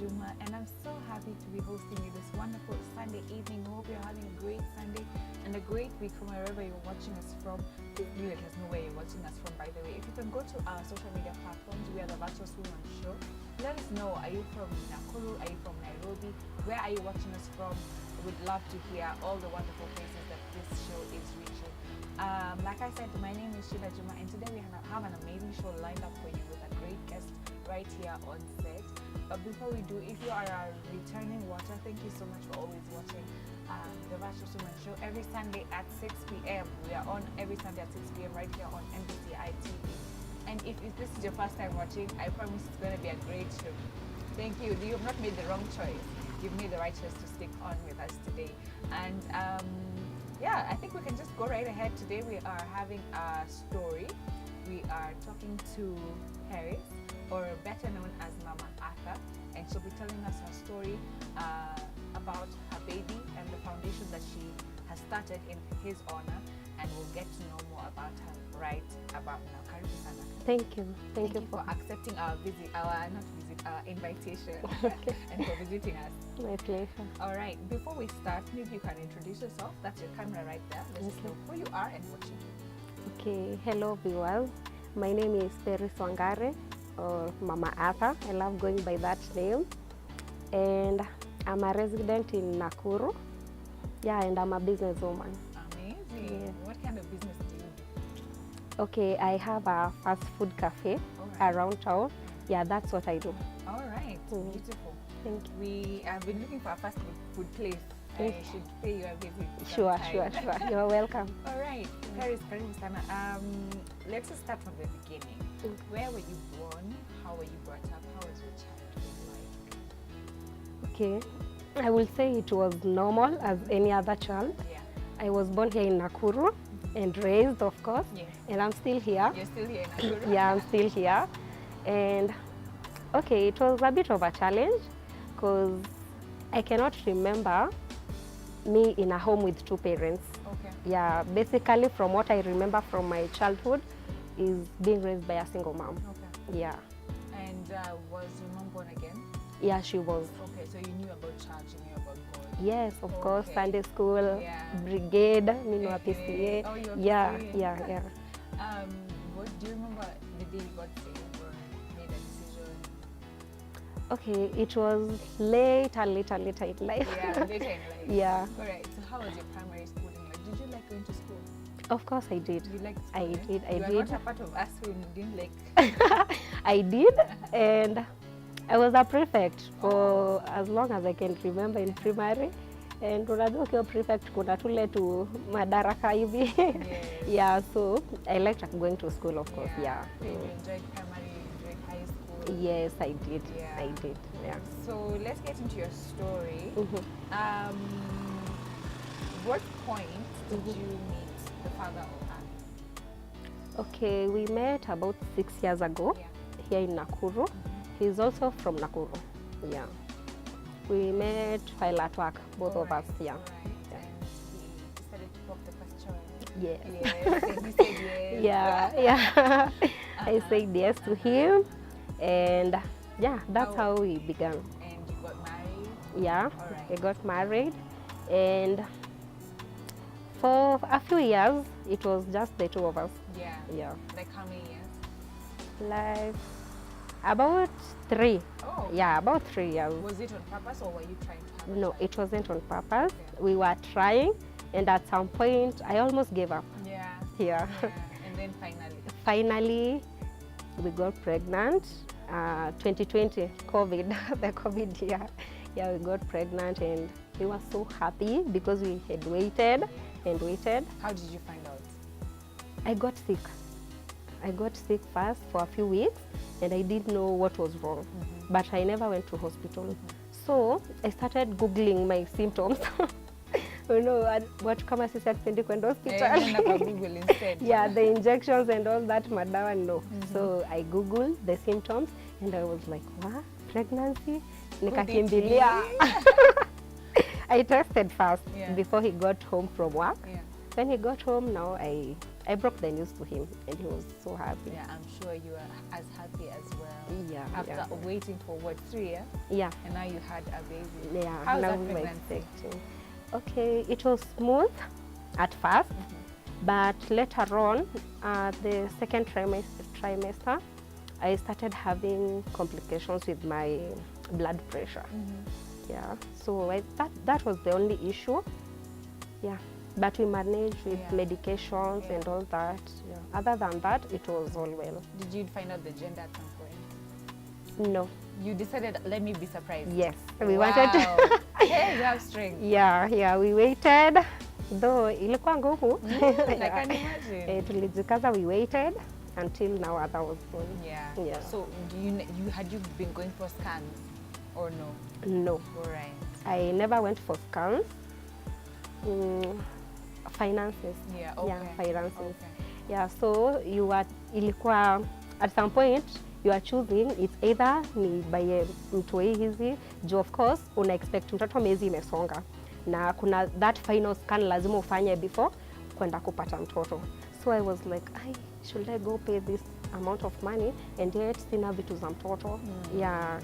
Juma, and I'm so happy to be hosting you this wonderful Sunday evening. Hope you're having a great Sunday and a great week from wherever you're watching us from. If you let us know where you're watching us from, by the way. If you can go to our social media platforms, we are the Virtuous Woman Show. Let us know, are you from Nakuru? Are you from Nairobi? Where are you watching us from? We'd love to hear all the wonderful places that this show is reaching. Like I said, my name is Sheila Juma, and today we have an amazing show lined up for you with a great guest right here on set. But before we do, if you are a returning watcher, thank you so much for always watching the Virtuous Woman Show every Sunday at 6 p.m. We are on every Sunday at 6 p.m. right here on MBCI TV. And if this is your first time watching, I promise it's going to be a great show. Thank you. You have not made the wrong choice. You've made the right choice to stick on with us today. And yeah, I think we can just go right ahead. Today we are having a story. We are talking to Harris, or better known as Mama Arthur, and she'll be telling us her story about her baby and the foundation that she has started in his honor, and we'll get to know more about her right about now. Karibu sana. Thank you. Thank you for accepting our invitation and for visiting us. My pleasure. All right, before we start, maybe you can introduce yourself. That's your camera right there. Let us know who you are and what you do. Okay, hello viewers. My name is Terry Swangare, or Mama Arthur. I love going by that name. And I'm a resident in Nakuru. Yeah, and I'm a businesswoman. Amazing. Yeah. What kind of business do you do? Okay, I have a fast food cafe around town. Yeah, that's what I do. All right, beautiful. Thank you. We have been looking for a fast food place. I should pay you a visit. Sure. You're welcome. All right, Paris, let's just start from the beginning. Where were you born? How were you brought up? How was your childhood like? Okay, I will say it was normal as any other child. Yeah. I was born here in Nakuru and raised, of course, and I'm still here. You're still here in Nakuru? Yeah, I'm still here. And okay, it was a bit of a challenge because I cannot remember me in a home with two parents. Okay. Yeah, basically from what I remember from my childhood is being raised by a single mom. Okay. Yeah. And was your mom born again? Yeah, she was. Okay, so you knew about church, you knew about God. Yes, of course, Sunday school, brigade, PCA. Oh, you were yeah, PCA. yeah. What do you remember the day you got saved or made a decision? Okay, it was later in life. Yeah, later in life. Yeah. All right, so how was your primary schooling like? Did you like going to school? Of course I did. You liked school? I did. You are not a part of us who didn't like. I did, and I was a prefect for as long as I can remember in primary. And unajua ukiwa prefect kuna tule tu madaraka hivi. Yeah, so I liked going to school, of course. Yeah. You enjoyed primary, you enjoyed high school. Yes, I did. Yeah. I did. Yeah. So let's get into your story. What point did you meet the father of Anne? Okay, we met about 6 years ago here in Nakuru. He's also from Nakuru. Yeah. We met while at work, both of us. Yeah. Right. Yeah. And he decided to pop the question. Yes. Yes. And he said yes. Yeah. I said yes to him, and yeah, that's how we began. And you got married? Yeah, we got married, and for a few years, it was just the two of us. Yeah. Yeah. Like how many years? Like about 3. Oh. Yeah, about 3 years. Was it on purpose or were you trying to have a No, child? it wasn't on purpose. We were trying, and at some point, I almost gave up. Yeah. Yeah. And then Finally, we got pregnant. 2020, COVID, the COVID year. Yeah, we got pregnant, and we were so happy because we had waited and waited. How did you find out? I got sick. I got sick first for a few weeks, and I didn't know what was wrong, but I never went to hospital. So I started Googling my symptoms. You know, what kama sisi hatupendi kwenda hospital. Google instead. Yeah, the injections and all that, madawa, no. So I Googled the symptoms, and I was like, what? Pregnancy? Nikakimbilia. I tested first before he got home from work. Yeah. When he got home, now I broke the news to him, and he was so happy. Yeah, I'm sure you are as happy as well. Yeah, After yeah. waiting for what, 3 years? Yeah. And now you had a baby. Yeah, How's now that we're pregnancy? expecting. Okay, it was smooth at first, but later on, the second trimester, I started having complications with my blood pressure. Yeah, so that was the only issue. Yeah, but we managed with Yeah. medications Yeah. and all that. Yeah. Other than that, it was all well. Did you find out the gender at some point? No. You decided, let me be surprised. Yes, we wanted to. Wow. Hey, you have strength. Yeah, we waited. Though ilikuwa ngumu. I can imagine. Tulijikaza, we waited until now Ada was born. Yeah. Yeah. So do you had you been going for scans or no? No, All right. I never went for scans. Finances. Yeah. Okay. Yeah, finances. Okay. Yeah, so ilikuwa at some point you are choosing, it's either ni by mtoi hizi juu, of course una expect mtoto miezi imesonga na kuna that final scan lazima ufanye before kwenda kupata mtoto. So I was like, should I go pay this amount of money and yet sina vitu za mtoto? Yeah,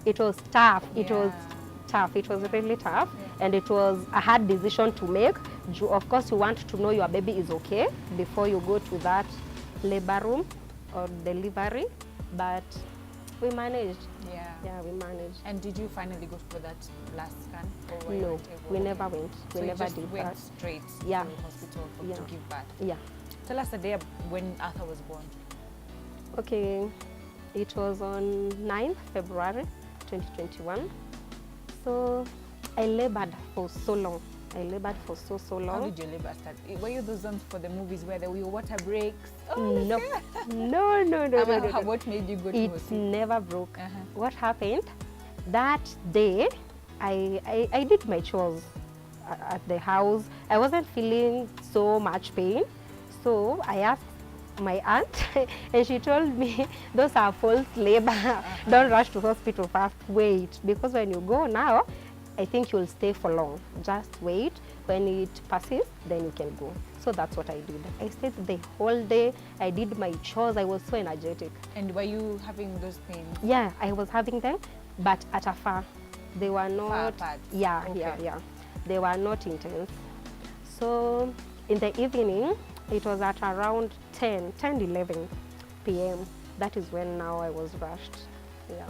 it was tough. It was tough. It was really tough, and it was a hard decision to make. Of course, you want to know your baby is okay before you go to that labor room or delivery, but we managed. Yeah, we managed. And did you finally go for that last scan? Or were you No, not able? we never went. So We you never just did went that. straight Yeah. to the hospital Yeah. to give birth. Yeah. Tell us the day when Arthur was born. Okay, it was on 9th February 2021. So I labored for so long. I labored for so How long. did your labor start? Were you those ones for the movies where there were water breaks? No, no. What made you go to It hospital? never broke. Uh-huh. What happened? That day, I did my chores at the house. I wasn't feeling so much pain. So I asked my aunt and she told me, those are false labor. Don't rush to hospital first, wait. Because when you go now, I think you'll stay for long. Just wait. When it passes, then you can go. So that's what I did. I stayed the whole day. I did my chores. I was so energetic. And were you having those pains? Yeah, I was having them, but at a far. They were not. Far apart. Yeah, Okay. yeah. They were not intense. So in the evening, it was at around 11 p.m. That is when now I was rushed. Yeah.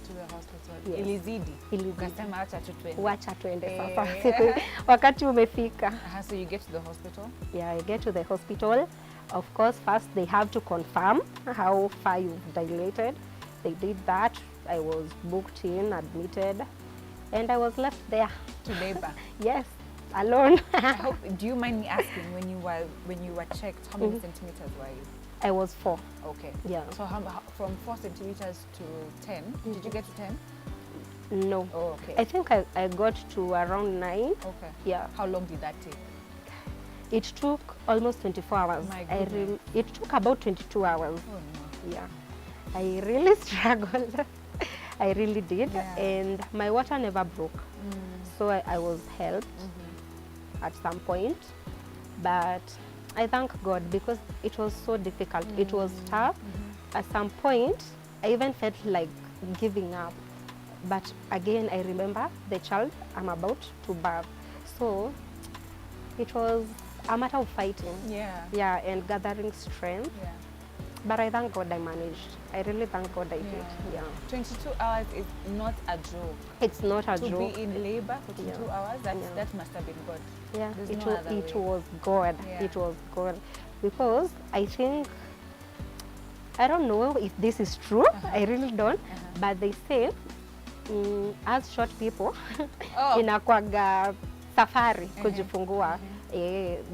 To the hospital. Yes. Ilizidi. Ilizidi. Ukasema acha tu tuende. Wacha tuende sasa. Eh. Wakati umefika. So you get to the hospital. Yeah, I get to the hospital. Of course, first they have to confirm how far you've dilated. They did that. I was booked in, admitted, and I was left there. To labor. Yes, alone. Do you mind me asking, when you were checked, how many centimeters were you? I was 4. Okay. Yeah. So from 4 centimeters to 10, did you get to 10? No. Oh, okay. I think I got to around 9. Okay. Yeah. How long did that take? It took almost 24 hours. My goodness. It took about 22 hours. Oh no. Yeah. I really struggled. I really did. Yeah. And my water never broke. So I was helped at some point. But I thank God because it was so difficult. It was tough. At some point, I even felt like giving up. But again, I remember the child I'm about to birth. So it was a matter of fighting. Yeah. Yeah, and gathering strength. Yeah. But I thank God I managed. I really thank God I did. Yeah. 22 hours is not a joke. It's not a To joke. be in labor for 22 Yeah. hours, that Yeah. that must have been good. Yeah, There's it no was, other it way. was God. Yeah. It was God. Because I think, I don't know if this is true, I really don't, but they say, as short people, Oh. inakwaga safari kujifungua,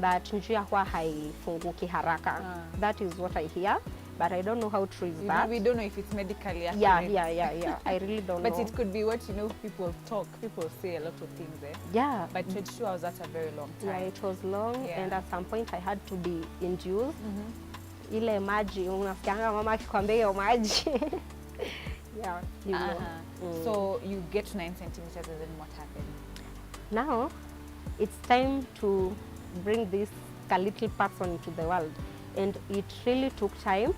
that njia huwa haifunguki haraka. That is what I hear, but I don't know how true is that. We don't know if it's medically accurate. Yeah. I really don't But know. it could be what, people talk, people say a lot of things there. Yeah. But 22 hours, that's a very long time. Yeah, it was long, Yeah. and at some point I had to be induced. Ile maji, unasikianga mama akikwambia hiyo maji. Yeah, you know. So you get to 9 centimeters, and then what happened? Now, it's time to bring this little person into the world. and it really took time.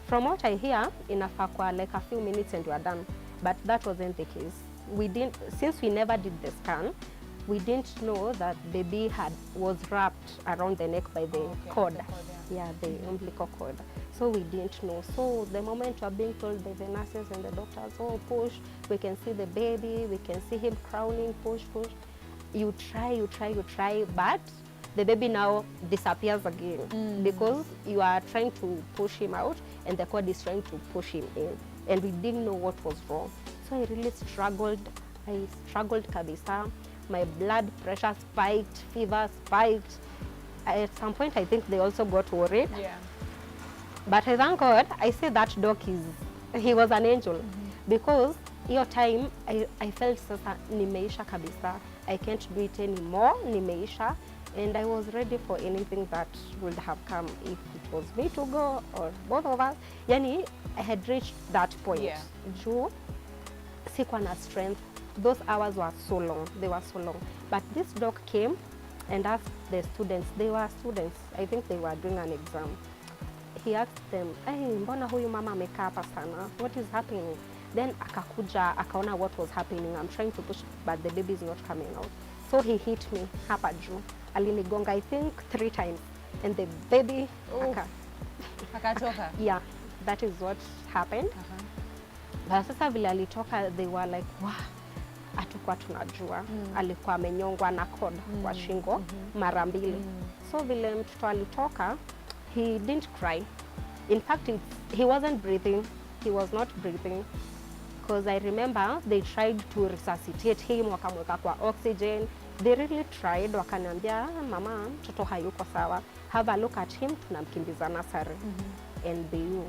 From what I hear, inafaa kwa like a few minutes and you are done, but that wasn't the case. We didn't, since we never did the scan, we didn't know that baby was wrapped around the neck by the cord. The cord, Yeah, the umbilical cord. So we didn't know. So the moment you are being told by the nurses and the doctors, oh, push, we can see the baby, we can see him crowning, push, push. You try, but the baby now disappears again because you are trying to push him out and the cord is trying to push him in. And we didn't know what was wrong. So I really struggled. I struggled kabisa. My blood pressure spiked, fever spiked. At some point, I think they also got worried. Yeah. But I thank God, I say that doc he was an angel. Because your time, I felt sasa nimeisha kabisa. I can't do it anymore, nimeisha. And I was ready for anything that would have come, if it was me to go or both of us. Yani, I had reached that point. Yeah. Juu, sikuwa na strength. Those hours were so long, they were so long. But this doc came and asked the students, they were students, I think they were doing an exam. He asked them, hey, mbona huyu mama amekaa hapa sana? What is happening? Then akakuja, akaona what was happening. I'm trying to push, but the baby is not coming out. So he hit me hapa juu. Alinigonga, I think 3 times. And the baby, Akatoka. yeah, that is what happened. But sasa vile alitoka, they were like, wow, hatukuwa tunajua. Alikuwa amenyongwa na cord kwa shingo mara mbili. So vile mtoto alitoka, he didn't cry. In fact, he wasn't breathing. He was not breathing. Because I remember they tried to resuscitate him, wakamweka kwa oxygen. They really tried, wakaniambia, mama, mtoto hayuko sawa. Have a look at him, tunamkimbiza nursery. And BU.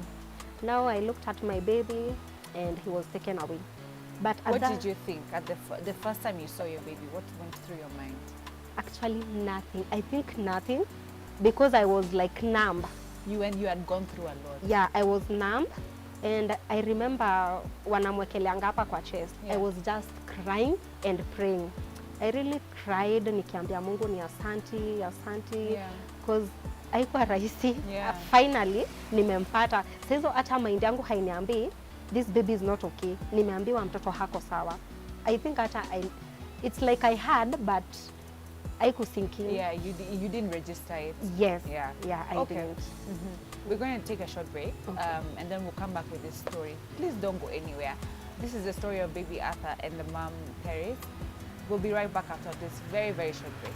Now I looked at my baby and he was taken away. But What did you think at the first time you saw your baby? What went through your mind? Actually, nothing. I think nothing, because I was like numb. You had gone through a lot. Yeah, I was numb. And I remember wanamwekeleanga hapa kwa chest. Yeah. I was just crying and praying. I really cried, nikiambia Mungu ni asanti, asanti. Yeah. Because haikuwa rahisi. Yeah. Finally, nimempata. Sasa hata mind yangu hainiambii, this baby is not okay. Nimeambiwa mtoto hako sawa. I think hata it's like I had, but haikusinki. Yeah, you didn't register it. Yes. Yeah. Yeah, I Okay. didn't. We're going to take a short break, Okay. and then we'll come back with this story. Please don't go anywhere. This is the story of baby Arthur and the mom, Paris. We'll be right back after this very, very short break.